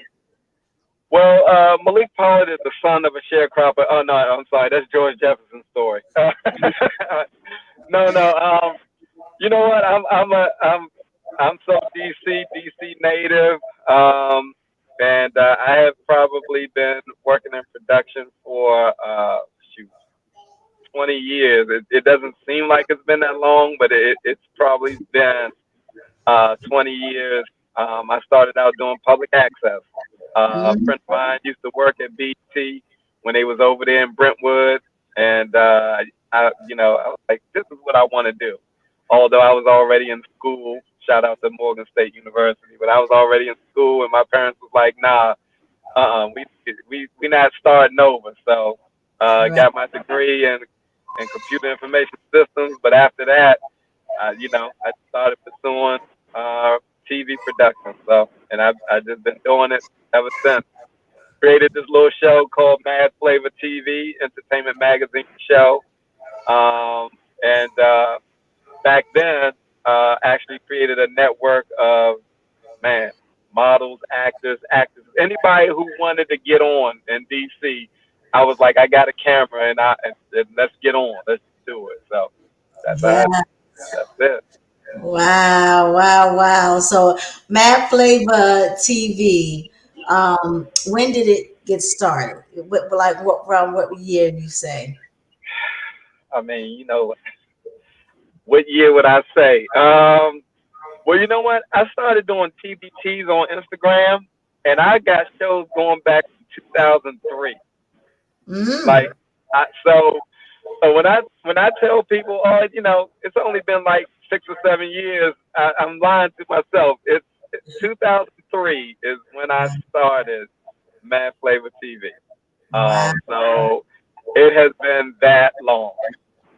Well, Malik Pollard is the son of a sharecropper. Oh no, I'm sorry. That's George Jefferson's story. No, no. You know what? I'm so DC native. Um, and I have probably been working in production for shoot 20 years. It doesn't seem like it's been that long, but it's probably been 20 years. I started out doing public access. A Mhm. friend of mine used to work at BT when they was over there in Brentwood, and I was like, this is what I want to do. Although I was already in school, shout out to Morgan State University, but I was already in school, and my parents was like, nah, we not starting over. So Right. got my degree in computer information systems, but after that, I started pursuing TV production. So, and I've just been doing it ever since. Created this little show called Mad Flavor TV, entertainment magazine show. Um, and back then, actually created a network of man models, actors, anybody who wanted to get on in DC. I was like, I got a camera, and let's get on, let's do it. So that's Yeah. that's it. Wow. Wow. Wow. So Mad Flavor TV. When did it get started? Like what around what year do you say? I mean, what year would I say? Well, you know what? I started doing TBTs on Instagram, and I got shows going back to 2003. Mm. Like, so when I tell people, oh, it's only been like 6 or 7 years. I'm lying to myself. It's 2003 is when I started Mad Flavor TV. Wow. So it has been that long.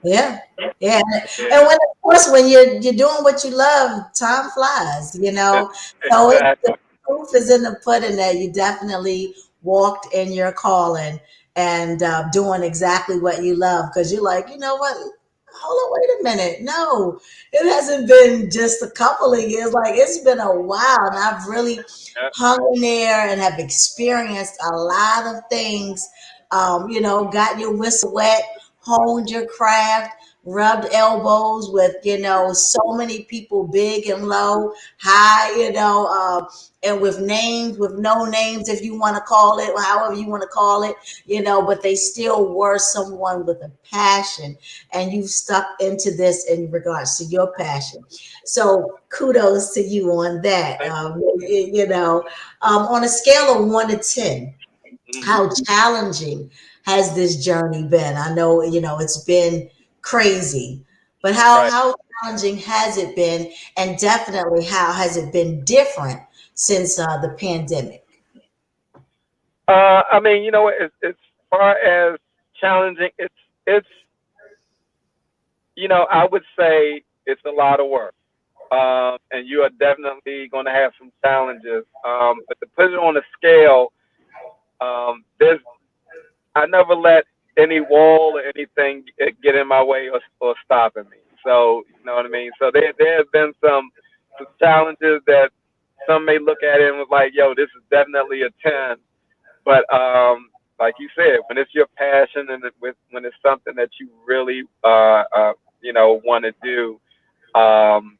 Yeah. Yeah. Yeah, And when, of course, when you're doing what you love, time flies, you it, know. So the exactly. proof is in the pudding that you definitely walked in your calling and doing exactly what you love because you're like, you know what? Hold on, wait a minute. No, it hasn't been just a couple of years. Like it's been a while, and I've really Yeah, hung in there and have experienced a lot of things. You know, got your whistle wet, honed your craft, rubbed elbows with, you know, so many people, big and low, high, you know, and with names, with no names, if you want to call it, however you want to call it, you know, but they still were someone with a passion, and you've stuck into this in regards to your passion. So kudos to you on that. thank You know, on a scale of 1 to 10, you. how challenging has this journey been? I know, you know, it's been crazy, but Right. how challenging has it been? And definitely, how has it been different since the pandemic? I mean, as far as challenging, it's I would say it's a lot of work. And you are definitely going to have some challenges. But to put it on a scale, there's I never let any wall or anything get in my way or stopping me. So you know what I mean. So there have been some challenges that some may look at it and was like, "Yo, this is definitely a 10." But like you said, when it's your passion and when it's something that you really want to do, um,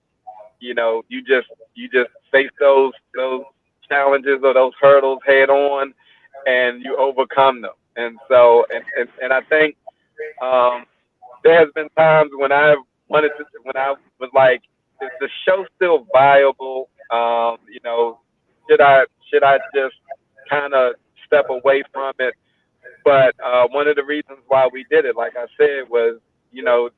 you just face those challenges or those hurdles head on, and you overcome them. And so and I think um, there has been times when I was like, is the show still viable? Should I just kind of step away from it? But one of the reasons why we did it, like I said, was you know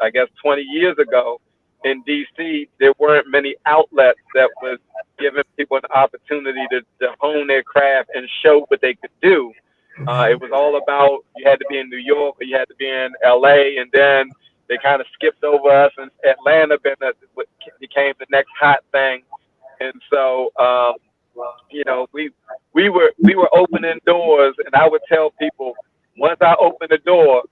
I guess 20 years ago in DC, there weren't many outlets that was giving people an opportunity to hone their craft and show what they could do. It was all about you had to be in New York or you had to be in LA, and then they kind of skipped over us, and Atlanta became the next hot thing. And so, we were opening doors, and I would tell people, once I open the door,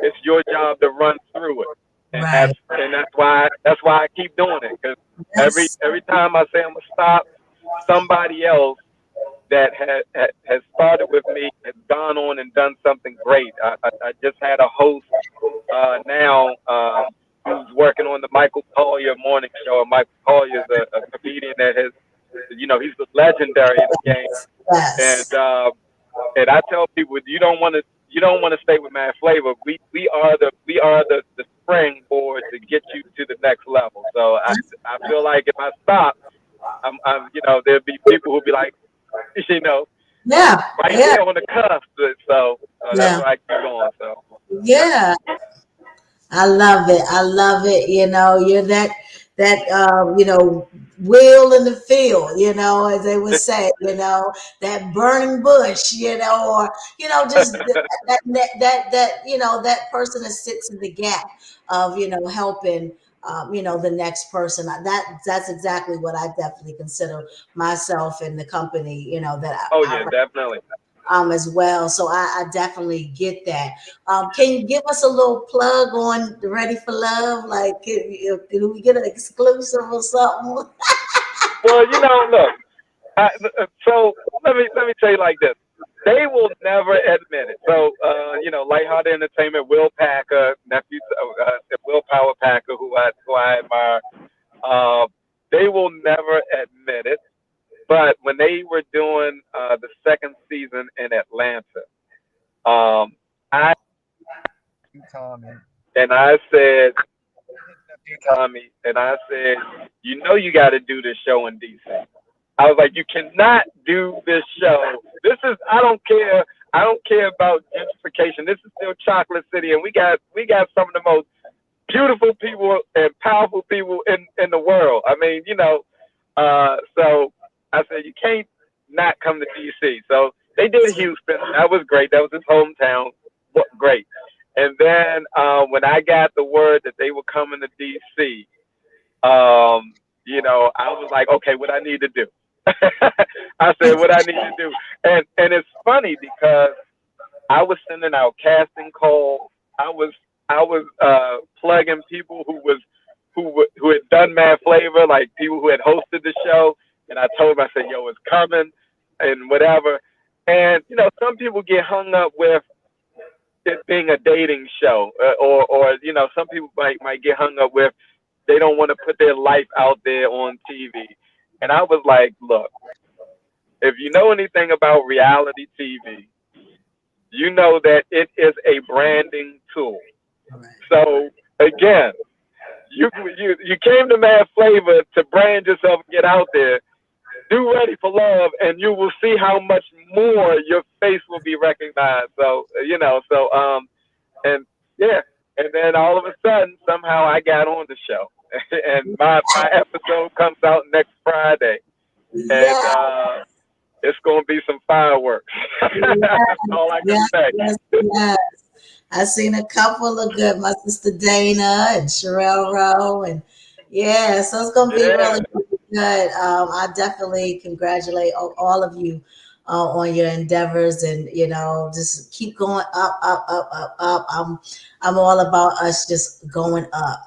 it's your job to run through it, and Right. that's why I keep doing it, because every Yes. every time I say I'm gonna stop, somebody else that has started with me has gone on and done something great. I just had a host now who's working on the Michael Collier morning show, and Michael Collier is a comedian that has, he's legendary in the game. And Yes. and I tell people, you don't want to stay with Mad Flavor. We are the springboard to get you to the next level. So I feel like if I stop, there'll be people who'll be like, you know, Yeah. right Yeah. there on the cusp. So that's Yeah. why I keep going. So yeah. Yeah. I love it. I love it. You know, you're that you know, wheel in the field, you know, as they would say, you know, that burning bush, you know, or you know, just you know, that person that sits in the gap of, you know, helping you know, the next person. That's exactly what I definitely consider myself in the company, you know, that Oh I yeah, definitely. as well. So I definitely get that. Can you give us a little plug on the Ready for Love? Like, can we get an exclusive or something? Well, look. So let me tell you like this. They will never admit it. So, Lighthearted Entertainment, Will Packer, nephew, Will Power Packer, who I admire, uh, they will never admit it. But when they were doing the second season in Atlanta, I Tommy and I said, Tommy, and I said, you got to do this show in DC. I was like, you cannot do this show. I don't care about gentrification. This is still Chocolate City, and we got some of the most beautiful people and powerful people in the world. I mean, so I said you can't not come to DC. So they did Houston. That was great. That was his hometown. What great. And then when I got the word that they were coming to DC, I was like, okay, what I need to do. I said what I need to do. And it's funny because I was sending out casting calls. I was plugging people who had done Mad Flavor, like people who had hosted the show, and I told them, I said, "Yo, it's coming," and whatever. And some people get hung up with it being a dating show, or some people might get hung up with they don't want to put their life out there on TV. And I was like, look, if you know anything about reality TV, you know that it is a branding tool. So again, you came to Mad Flavor to brand yourself and get out there. Do Ready for Love, and you will see how much more your face will be recognized. So and yeah, and then all of a sudden, somehow I got on the show, and my episode comes out next Friday, and Yeah, it's gonna be some fireworks. That's all I can yeah, say. yes, yes. I seen a couple of good, my sister Dana and Sherelle Rowe, and yeah, so it's gonna be Yeah, really, really good. I definitely congratulate all of you on your endeavors, and just keep going up, up, up, up, up. I'm all about us just going up.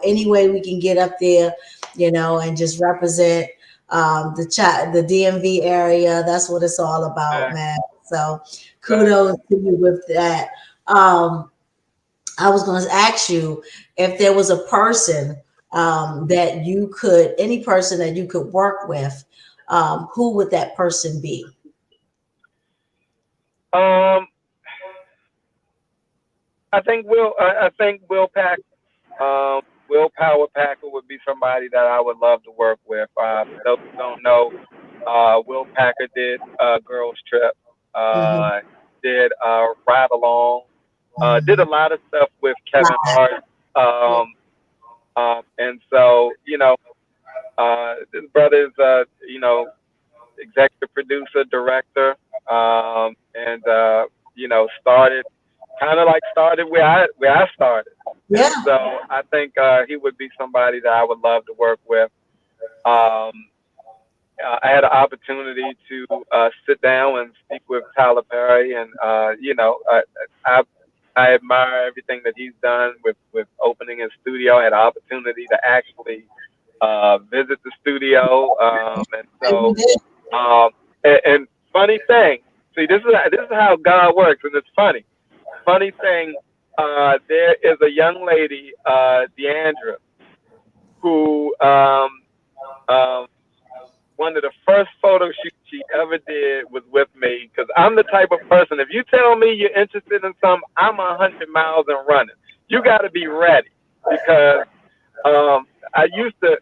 Any way we can get up there, and just represent the DMV area. That's what it's all about, thanks, man. So thanks. kudos to you with that. Um, I was going to ask you if there was a person any person that you could work with, who would that person be? Um, I think Will Pack. Will Power Packer would be somebody that I would love to work with. For those who don't know, Will Packer did Girls Trip, Hmm. uh, did Ride Along, did a Hmm. lot of stuff with Kevin Hart. Um, and so, this brother is, executive producer, director, and started kind of like started where I started, Yeah. and so I think he would be somebody that I would love to work with. Um, I had an opportunity to sit down and speak with Tyler Perry, and I I admire everything that he's done with opening his studio. I had an opportunity to actually visit the studio, and You so did. um, and funny thing, see, this is how God works, and it's funny. Funny thing, there is a young lady, Deandra, who um, one of the first photo shoots she ever did was with me because I'm the type of person. If you tell me you're interested in something, I'm 100 miles and running. You got to be ready because um, I used to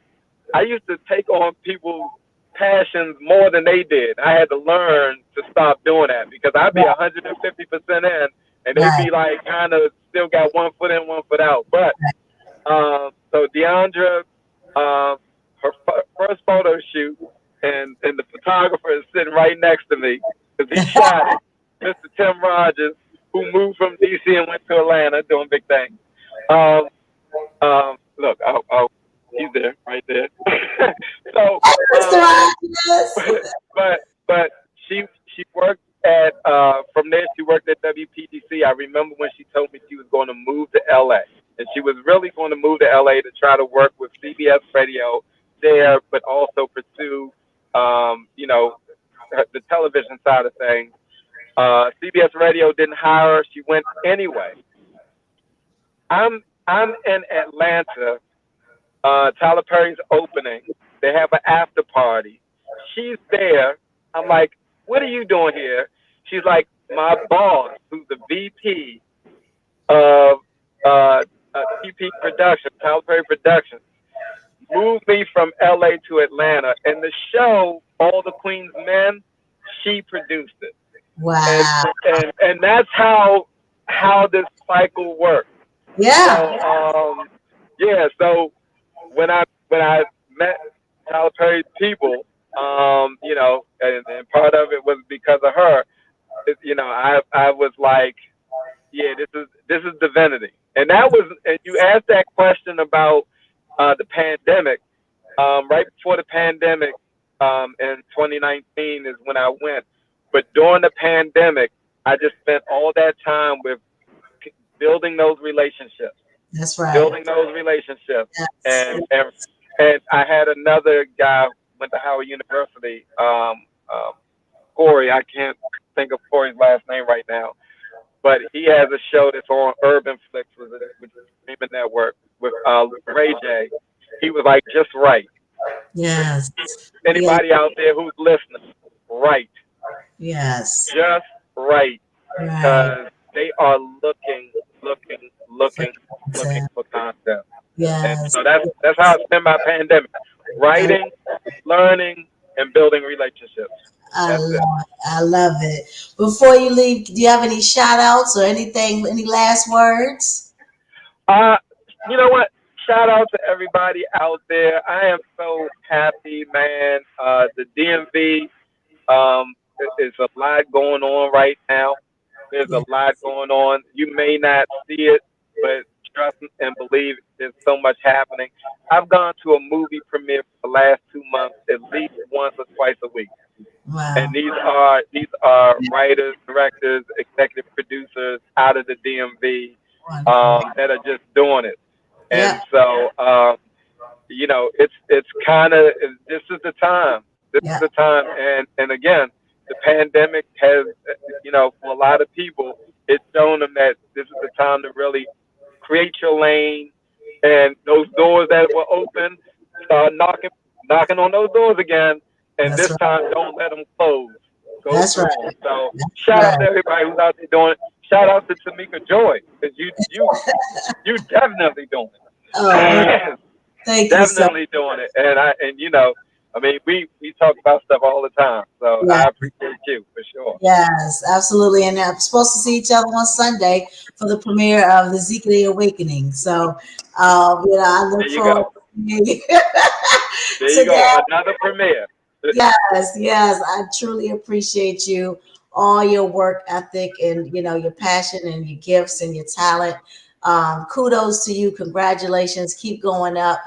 I used to take on people's passions more than they did. I had to learn to stop doing that because I'd be Right. 150% in, and they'd Right. be like kind of still got one foot in, one foot out. But so Deandra, her first photo shoot, and the photographer is sitting right next to me because he shot it. Mr. Tim Rogers, who moved from DC and went to Atlanta doing big things. Um, Look, he's there, right there. So, Mr. but she worked at from there. She worked at WPTC. I remember when she told me she was going to move to LA, and she was really going to move to LA to try to work with CBS Radio there, but also pursue, the television side of things. CBS Radio didn't hire her. She went anyway. I'm in Atlanta. Tyler Perry's opening. They have an after party. She's there. I'm like, what are you doing here? She's like, my boss, who's the VP of TP Productions, Tyler Perry Productions, moved me from LA to Atlanta. And the show, All the Queen's Men, she produced it. And Wow. and that's how this cycle works. Yeah. So yeah. So when I met Tyler Perry's people, and part of it was because of her. I was like, yeah, this is divinity. And that was, and you asked that question about the pandemic. Right before the pandemic, in 2019 is when I went. But during the pandemic, I just spent all that time with building those relationships, That's right. building those relationships, Yes. and and and I had another guy went to Howard University, Corey. I can't think of Corey's last name right now, but he has a show that's on Urban Flicks, which is a streaming network with Ray J. He was like, just right. Yes. Yeah. Anybody out there who's listening, right, Yes. just right, Right. because they are looking, For looking, looking content. for content. And Yes. so that's how I spent my pandemic: I, writing, learning, and building relationships. I That's it. love it. I love it. Before you leave, do you have any shout outs or anything, any last words? Uh, you know what? Shout out to everybody out there. I am so happy, man. The DMV, is a lot going on right now. There's Yeah. a lot going on. You may not see it, but trust and believe there's so much happening. I've gone to a movie premiere for the last 2 months at least once or twice a week. And Wow. these are writers, directors, executive producers out of the DMV, Wonderful. that are just doing it. Yep. And so, it's kind of, this is the time. This is Yep. the time. And again, the pandemic has, for a lot of people, it's shown them that this is the time to really create your lane, and those doors that were open, start knocking on those doors again. And That's this right. time, don't let them close. Go That's through right. them. So That's shout out right. to everybody who's out there doing it. Shout out to Tamika Joy, because you definitely doing Oh, it. thank you so Definitely doing it. I mean, we talk about stuff all the time. So much. I appreciate you for sure. Yes, absolutely. And I'm supposed to see each other on Sunday for the premiere of the Ezekiel Awakening. So, I look There you forward go. to seeing There you to go. that. Another premiere. Yes, yes. I truly appreciate you, all your work ethic and, your passion and your gifts and your talent. Kudos to you. Congratulations. Keep going up.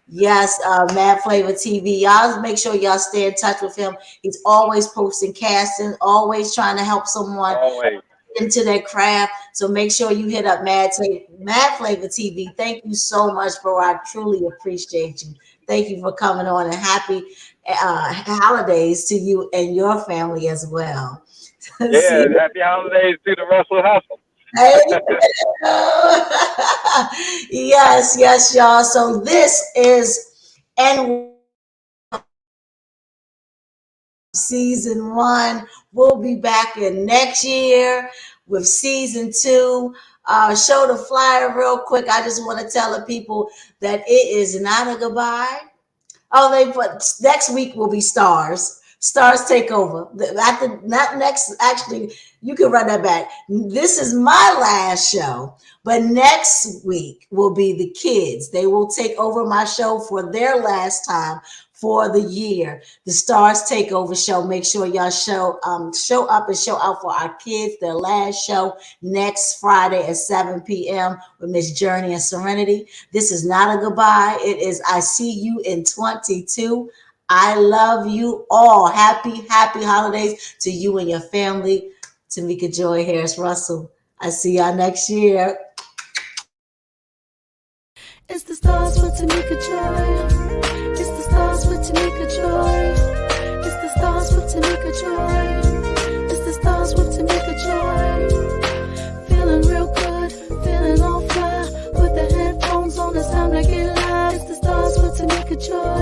Yes, Mad Flavor TV. Y'all make sure y'all stay in touch with him. He's always posting casting, always trying to help someone Always. into their craft. So make sure you hit up Mad Flavor TV. Thank you so much, bro. I truly appreciate you. Thank you for coming on, and happy holidays to you and your family as well. Yeah. See, Happy holidays to the Russell Hustle. hey. Yes, yes, y'all. So this is and season one. We'll be back in next year with season two. Show the flyer real quick. I just want to tell the people that it is not a goodbye. Oh, they put next week will be stars. Stars take over. After not next, actually, you can run that back. This is my last show, but next week will be the kids. They will take over my show for their last time for the year. The Stars Takeover show. Make sure y'all show up and show out for our kids. Their last show next Friday at 7 p.m. with Miss Journey and Serenity. This is not a goodbye. It is I see you in 22. I love you all. Happy holidays to you and your family. Tamika Joy Harris Russell. I see y'all next year. It's the stars with Tamika Joy. It's the stars with Tamika.